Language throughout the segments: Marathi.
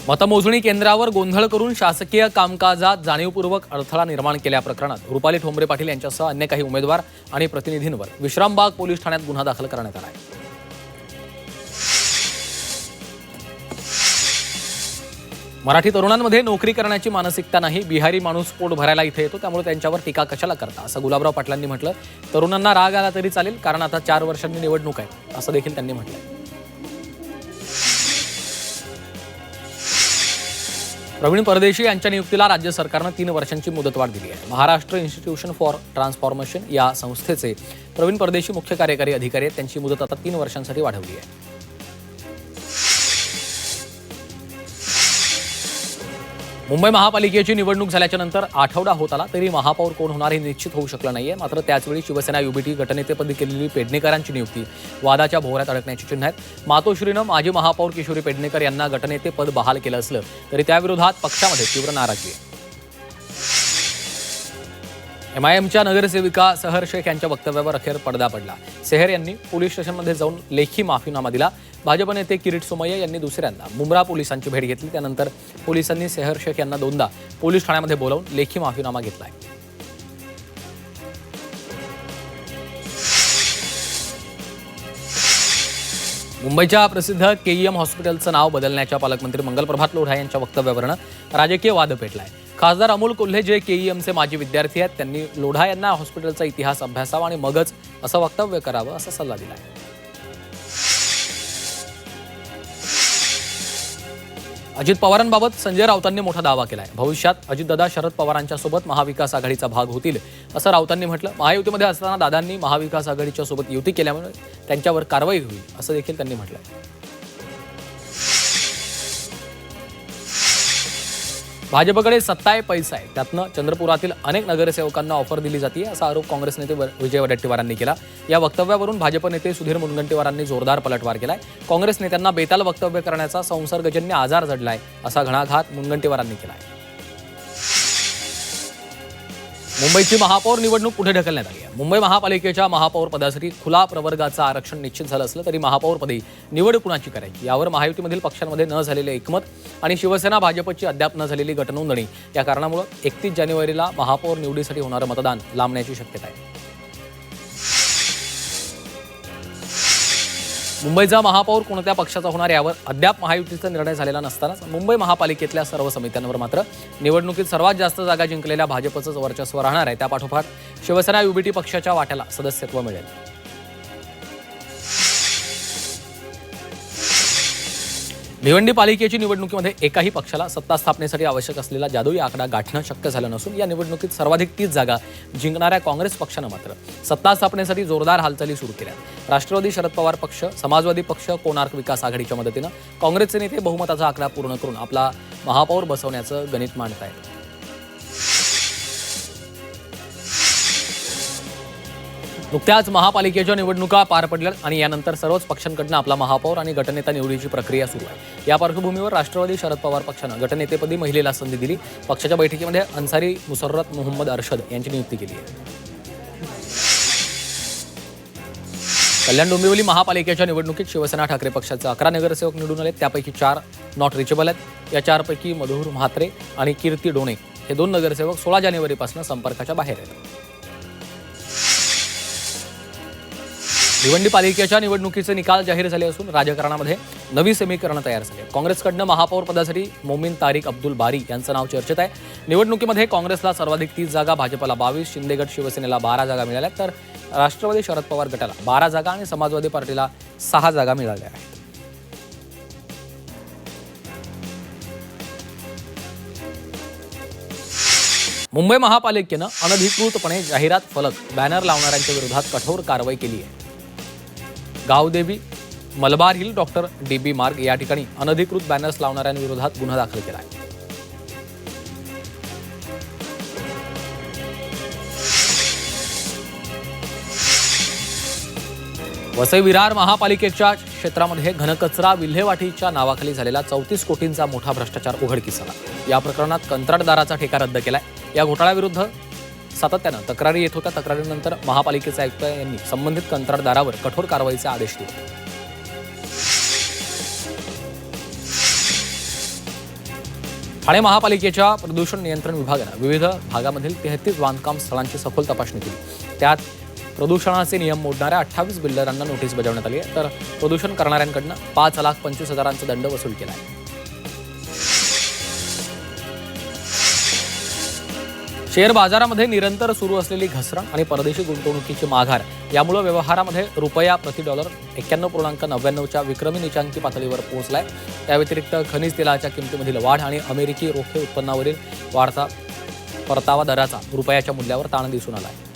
मतमोजणी केंद्रावर गोंधळ करून शासकीय कामकाजात जाणीवपूर्वक अडथळा निर्माण केल्या प्रकरणात रुपाली ठोंबरे पाटील यांच्यासह अन्य काही उमेदवार आणि प्रतिनिधींवर विश्रामबाग पोलीस ठाण्यात गुन्हा दाखल करण्यात आला आहे. मराठी तरुणांमध्ये नोकरी करण्याची मानसिकता नाही. बिहारी माणूस पोट भरायला इथे येतो, त्यामुळे त्यांच्यावर टीका कशाला करता, असं गुलाबराव पाटलांनी म्हटलं. तरुणांना राग आला तरी चालेल, कारण आता 4 वर्षांनी निवडणूक आहे, असं देखील त्यांनी म्हटलंय. प्रवीण परदेशी यांच्या नियुक्तीला राज्य सरकारनं 3 वर्षांची मुदतवाढ दिली आहे. महाराष्ट्र इन्स्टिट्यूशन फॉर ट्रान्सफॉर्मेशन या संस्थेचे प्रवीण परदेशी मुख्य कार्यकारी अधिकारी आहेत. त्यांची मुदत आता 3 वर्षांसाठी वाढवली आहे. मुंबई महापालिकेची निवडणूक झाल्याच्या नंतर आठवडा होत आला तरी महापौर कोण होणार हे निश्चित होऊ शकलं नाहीये. मात्र त्याचवेळी शिवसेना युबीटी गटनेतेपदी केलेली पेडणेकरांची नियुक्ती वादाच्या भोवऱ्यात अडकण्याची चिन्ह आहेत. मातोश्रीनं माजी महापौर किशोरी पेडणेकर यांना गटनेतेपद बहाल केलं असलं तरी त्याविरोधात पक्षामध्ये तीव्र नाराजी आहे. एमआयएमच्या नगरसेविका सहर शेख यांच्या वक्तव्यावर अखेर पडदा पडला. सेहर यांनी पोलीस स्टेशनमध्ये जाऊन लेखी माफीनामा दिला. भाजप नेते किरीट सोमय्या यांनी दुसऱ्यांदा मुंब्रा पोलिसांची भेट घेतली. त्यानंतर पोलिसांनी सेहर शेख यांना 2दा पोलीस ठाण्यामध्ये बोलावून लेखी माफीनामा घेतलाय. मुंबईच्या प्रसिद्ध केईएम हॉस्पिटलचं नाव बदलण्याच्या पालकमंत्री मंगलप्रभात लोढा यांच्या वक्तव्यावरून राजकीय वाद पेटलाय. खासदार अमोल कोल्हे जे केईएमचे माजी विद्यार्थी आहेत, त्यांनी लोढा यांना हॉस्पिटलचा इतिहास अभ्यासावा आणि मगच असं वक्तव्य करावं असा सल्ला दिलाय. अजित पवारांबाबत संजय राऊतांनी मोठा दावा केलाय. भविष्यात अजितदादा शरद पवारांच्या सोबत महाविकास आघाडीचा भाग होतील असं राऊतांनी म्हटलं. महायुतीमध्ये असताना दादांनी महाविकास आघाडीच्या सोबत युती केल्यामुळे त्यांच्यावर कारवाई होईल असं देखील त्यांनी म्हटलंय. भाजपकडे सत्ता आहे, पैसा आहे, त्यातनं चंद्रपुरातील अनेक नगरसेवकांना ऑफर दिली जाते असा आरोप काँग्रेस नेते विजय वडेट्टीवारांनी केला. या वक्तव्यावरून भाजप नेते सुधीर मुनगंटीवारांनी जोरदार पलटवार केलाय. काँग्रेस नेत्यांना बेताल वक्तव्य करण्याचा संसर्गजन्य आजार जडलाय असा घणाघात मुनगंटीवारांनी केलाय. मुंबईची महापौर निवडणूक पुढे ढकलण्यात आली आहे. मुंबई महापालिकेच्या महापौर पदासाठी खुला प्रवर्गाचं आरक्षण निश्चित झालं असलं तरी महापौरपदी निवड कुणाची करायची यावर महायुतीमधील पक्षांमध्ये न झालेले एकमत आणि शिवसेना भाजपची अद्याप न झालेली गटनोंदणी या कारणामुळे 31 जानेवारीला महापौर निवडीसाठी होणारं मतदान लांबण्याची शक्यता आहे. मुंबईचा महापौर कोणत्या पक्षाचा होणार यावर अद्याप महायुतीचा निर्णय झालेला नसतानाच मुंबई महापालिकेतल्या सर्व समित्यांवर मात्र निवडणुकीत सर्वात जास्त जागा जिंकलेल्या भाजपचंच वर्चस्व राहणार आहे. त्या पाठोपाठ शिवसेना युबीटी पक्षाच्या वाट्याला सदस्यत्व मिळेल. भिवंडी पालिकेची निवडणुकीमध्ये एकाही पक्षाला सत्ता स्थापनेसाठी आवश्यक असलेला जादुई आकडा गाठणं शक्य झालं नसून या निवडणुकीत सर्वाधिक 30 जागा जिंकणाऱ्या काँग्रेस पक्षानं मात्र सत्ता स्थापनेसाठी जोरदार हालचाली सुरू केल्या. राष्ट्रवादी शरद पवार पक्ष, समाजवादी पक्ष, कोणार्क विकास आघाडीच्या मदतीनं काँग्रेसचे नेते बहुमताचा आकडा पूर्ण करून आपला महापौर बसवण्याचं गणित मांडतायत. नुकत्याच महापालिकेच्या निवडणुका पार पडल्या आणि यानंतर सर्वच पक्षांकडून आपला महापौर आणि गटनेता निवडीची प्रक्रिया सुरू आहे. या पार्श्वभूमीवर राष्ट्रवादी शरद पवार पक्षानं गटनेतेपदी महिलेला संधी दिली. पक्षाच्या बैठकीमध्ये अन्सारी मुसर्रत मोहम्मद अरशद यांची नियुक्ती केली आहे. कल्याण डोंबिवली महापालिकेच्या निवडणुकीत शिवसेना ठाकरे पक्षाचे 11 नगरसेवक निवडून आले. त्यापैकी 4 नॉट रिचेबल आहेत. या 4 पैकी मधुर म्हात्रे आणि कीर्ती डोणे हे 2 नगरसेवक 16 जानेवारीपासून संपर्काच्या बाहेर आहेत. भिवंडी पालिकेच्या निवडणुकीचे निकाल जाहीर झाले असून राजकारणामध्ये नवी समीकरणं तयार झाली आहेत. काँग्रेसकडनं महापौर पदासाठी मोमीन तारिक अब्दुल बारी यांचं नाव चर्चेत आहे. निवडणुकीमध्ये काँग्रेसला सर्वाधिक 30 जागा, भाजपला 22, शिंदे गट शिवसेनेला 12 जागा मिळाल्या, तर राष्ट्रवादी शरद पवार गटाला 12 जागा आणि समाजवादी पार्टीला 6 जागा मिळाल्या आहेत. मुंबई महापालिकेनं अनधिकृतपणे जाहिरात फलक, बॅनर लावणाऱ्यांच्या विरोधात कठोर कारवाई केली आहे. Gavdevi, Malabar Hill, doctor DB Marg या ठिकाणी अनधिकृत बॅनर्स लावणाऱ्यांविरोधात गुन्हा दाखल केला आहे. वसई विरार महापालिकेच्या क्षेत्रामध्ये घनकचरा विल्हेवाटीच्या नावाखाली झालेला 34 कोटींचा मोठा भ्रष्टाचार उघडकीस आला. या प्रकरणात कंत्राटदाराचा ठेका रद्द केलाय. या घोटाळ्याविरुद्ध सातत्यानं तक्रारी येत होत्या. तक्रारीनंतर महापालिकेचे आयुक्त यांनी संबंधित कंत्राटदारावर कठोर कारवाईचे आदेश दिले. ठाणे महापालिकेच्या प्रदूषण नियंत्रण विभागानं विविध भागामधील 33 बांधकाम स्थळांची सखोल तपासणी केली. त्यात प्रदूषणाचे नियम मोडणाऱ्या 28 बिल्डरांना नोटीस बजावण्यात आली आहे, तर प्रदूषण करणाऱ्यांकडून 5,25,000चा दंड वसूल केला आहे. शेअर बाजारामध्ये निरंतर सुरू असलेली घसरण आणि परदेशी गुंतवणुकीची माघार यामुळे व्यवहारामध्ये रुपया प्रति डॉलर 91.99च्या विक्रमी नीचांकी पातळीवर पोहोचलाय. त्या व्यतिरिक्त खनिज तेलाच्या किमतीमधील वाढ आणि अमेरिकी रोखे उत्पन्नावरील वाढता परतावा दराचा रुपयाच्या मूल्यावर ताण दिसून आला आहे.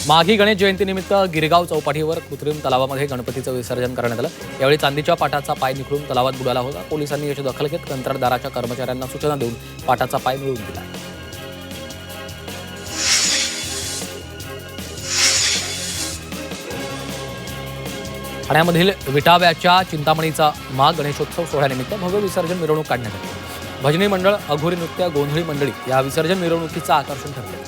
माघी गणेश जयंतीनिमित्त गिरगाव चौपाटीवर कृत्रिम तलावामध्ये गणपतीचं विसर्जन करण्यात आलं. यावेळी चांदीच्या पाटाचा पाय निखळून तलावात बुडाला होता. पोलिसांनी याची दखल घेत कंत्राटदाराच्या कर्मचाऱ्यांना सूचना देऊन पाटाचा पाय मिळवून दिला. ठाण्यामधील विटाव्याच्या चिंतामणीचा माघ गणेशोत्सव सोहळ्यानिमित्त भव्य विसर्जन मिरवणूक काढण्यात आली. भजनी मंडळ, अघोरी नृत्य, गोंधळी मंडळी या विसर्जन मिरवणुकीचं आकर्षण ठरले.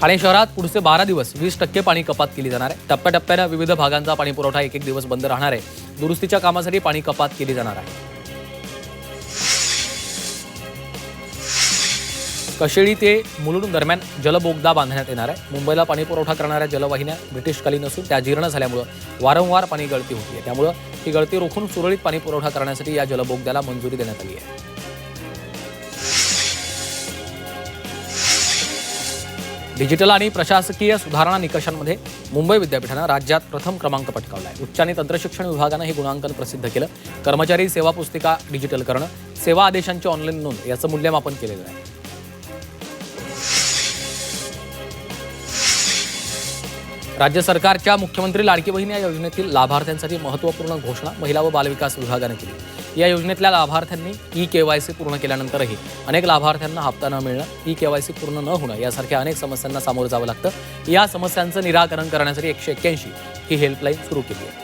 ठाणे शहरात पुढचे 12 दिवस 20% पाणी कपात केली जाणार आहे. टप्प्याटप्प्यानं विविध भागांचा पाणी पुरवठा एक दिवस बंद राहणार आहे. दुरुस्तीच्या कामासाठी पाणी कपात केली जाणार आहे. कशेळी ते मुलुंड दरम्यान जलबोगदा बांधण्यात येणार आहे. मुंबईला पाणी पुरवठा करणाऱ्या जलवाहिन्या ब्रिटिशकालीन असून त्या जीर्ण झाल्यामुळे वारंवार पाणी गळती होती आहे. त्यामुळे ही गळती रोखून सुरळीत पाणी पुरवठा करण्यासाठी या जलबोगद्याला मंजुरी देण्यात आली आहे. डिजिटल आणि प्रशासकीय सुधारणा निकषांमध्ये मुंबई विद्यापीठानं राज्यात प्रथम क्रमांक पटकावला आहे. उच्च आणि तंत्रशिक्षण विभागानं हे गुणांकन प्रसिद्ध केलं. कर्मचारी सेवा पुस्तिका डिजिटल करणं, सेवा आदेशांची ऑनलाईन नोंद याचं मूल्यमापन केलेलं आहे. राज्य सरकारच्या मुख्यमंत्री लाडकी बहीण या योजनेतील लाभार्थ्यांसाठी महत्त्वपूर्ण घोषणा महिला व बालविकास विभागानं केली. या योजनेतल्या लाभार्थ्यांनी ई-केवायसी पूर्ण केल्यानंतरही अनेक लाभार्थ्यांना हप्ता न मिळणं, ई-केवायसी पूर्ण न होणं यासारख्या अनेक समस्यांना सामोरं जावं लागतं. या समस्यांचं निराकरण करण्यासाठी 181 ही हेल्पलाईन सुरू केली आहे.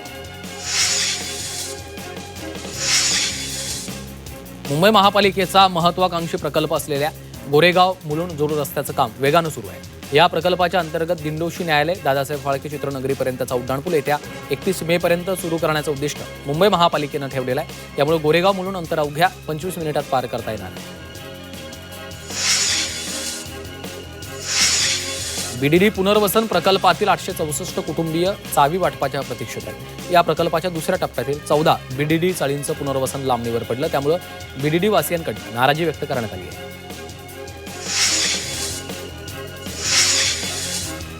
मुंबई महापालिकेचा महत्त्वाकांक्षी प्रकल्प असलेल्या गोरेगाव मुलुंड जोड रस्त्याचं काम वेगानं सुरू आहे. या प्रकल्पाच्या अंतर्गत दिंडोशी न्यायालय, दादासाहेब फाळके चित्रनगरीपर्यंतचा उड्डाणपूल येत्या 31 मेपर्यंत सुरू करण्याचं उद्दिष्ट मुंबई महापालिकेनं ठेवलेलं आहे. त्यामुळे गोरेगाव मुलुंड अंतर अवघ्या 25 मिनिटात पार करता येणार आहे. बीडीडी पुनर्वसन प्रकल्पातील 864 कुटुंबीय चावी वाटपाच्या प्रतीक्षेत आहेत. या प्रकल्पाच्या दुसऱ्या टप्प्यातील 14 बीडीडी चाळींचं पुनर्वसन लांबणीवर पडलं. त्यामुळे बीडीडी वासियांकडे नाराजी व्यक्त करण्यात आली आहे.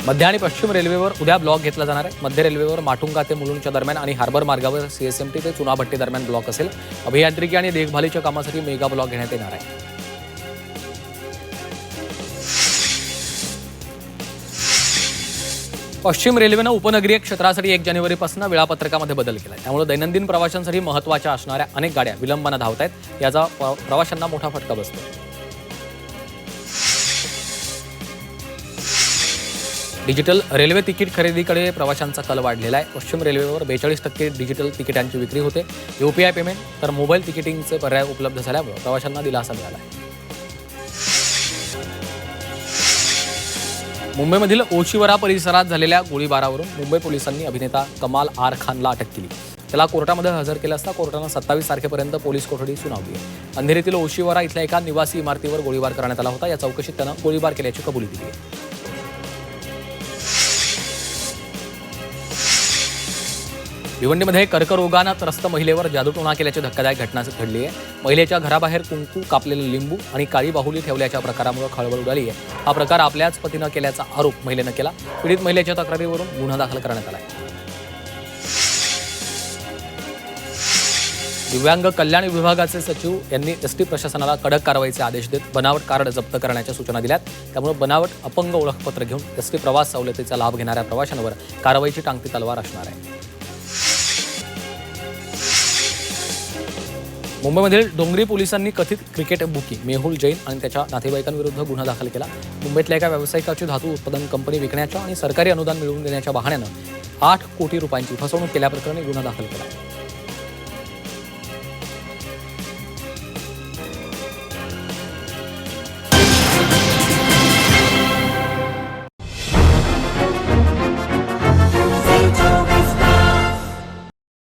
मध्य आणि पश्चिम रेल्वेवर उद्या ब्लॉक घेतला जाणार आहे. मध्य रेल्वेवर माटुंगा ते मुलुंडच्या दरम्यान आणि हार्बर मार्गावर सीएसएमटी ते चुनाभट्टी दरम्यान ब्लॉक असेल. अभियांत्रिकी आणि देखभालीच्या कामासाठी मेगा ब्लॉक घेण्यात येणार आहे. पश्चिम रेल्वेनं उपनगरीय क्षेत्रासाठी 1 जानेवारीपासून वेळापत्रकामध्ये बदल केला आहे. त्यामुळे दैनंदिन प्रवाशांसाठी महत्त्वाच्या असणाऱ्या अनेक गाड्या विलंबानं धावत आहेत. याचा प्रवाशांना मोठा फटका बसतो. डिजिटल रेल्वे तिकीट खरेदीकडे प्रवाशांचा कल वाढलेला आहे. पश्चिम रेल्वेवर 42% डिजिटल तिकिटांची विक्री होते. UPI पेमेंट तर मोबाईल तिकिटिंगचे पर्याय उपलब्ध झाल्यामुळे प्रवाशांना दिलासा मिळाला आहे. मुंबईमधील ओशिवरा परिसरात झालेल्या गोळीबारावरून मुंबई पोलिसांनी अभिनेता कमाल आर खानला अटक केली. त्याला कोर्टामध्ये हजर केलं असता कोर्टानं 27 तारखेपर्यंत पोलीस कोठडी सुनावली आहे. अंधेरीतील ओशिवरा इथल्या एका निवासी इमारतीवर गोळीबार करण्यात आला होता. या चौकशीत त्यानं गोळीबार केल्याची कबुली दिली आहे. भिवंडीमध्ये कर्करोगानं त्रस्त महिलेवर जादूटोणा केल्याची धक्कादायक घटना घडली आहे. महिलेच्या घराबाहेर कुंकू, कापलेलं लिंबू आणि काळी बाहुली ठेवल्याच्या प्रकारामुळे खळबळ उडाली आहे. हा प्रकार आपल्याच पतीनं केल्याचा आरोप महिलेनं केला. पीडित महिलेच्या तक्रारीवरून गुन्हा दाखल करण्यात आला आहे. दिव्यांग कल्याण विभागाचे सचिव यांनी एसटी प्रशासनाला कडक कारवाईचे आदेश देत बनावट कार्ड जप्त करण्याच्या सूचना दिल्यात. त्यामुळे बनावट अपंग ओळखपत्र घेऊन एसटी प्रवास सवलतीचा लाभ घेणाऱ्या प्रवाशांवर कारवाईची टांगती तलवार असणार आहे. मुंबईमधील डोंगरी पोलिसांनी कथित क्रिकेट बुकी मेहुल जैन आणि त्याच्या नातेवाईकांविरुद्ध गुन्हा दाखल केला. मुंबईतल्या एका व्यावसायिकाची धातू उत्पादन कंपनी विकण्याच्या आणि सरकारी अनुदान मिळवून देण्याच्या बहाण्यानं 8 कोटी रुपयांची फसवणूक केल्याप्रकरणी गुन्हा दाखल केला.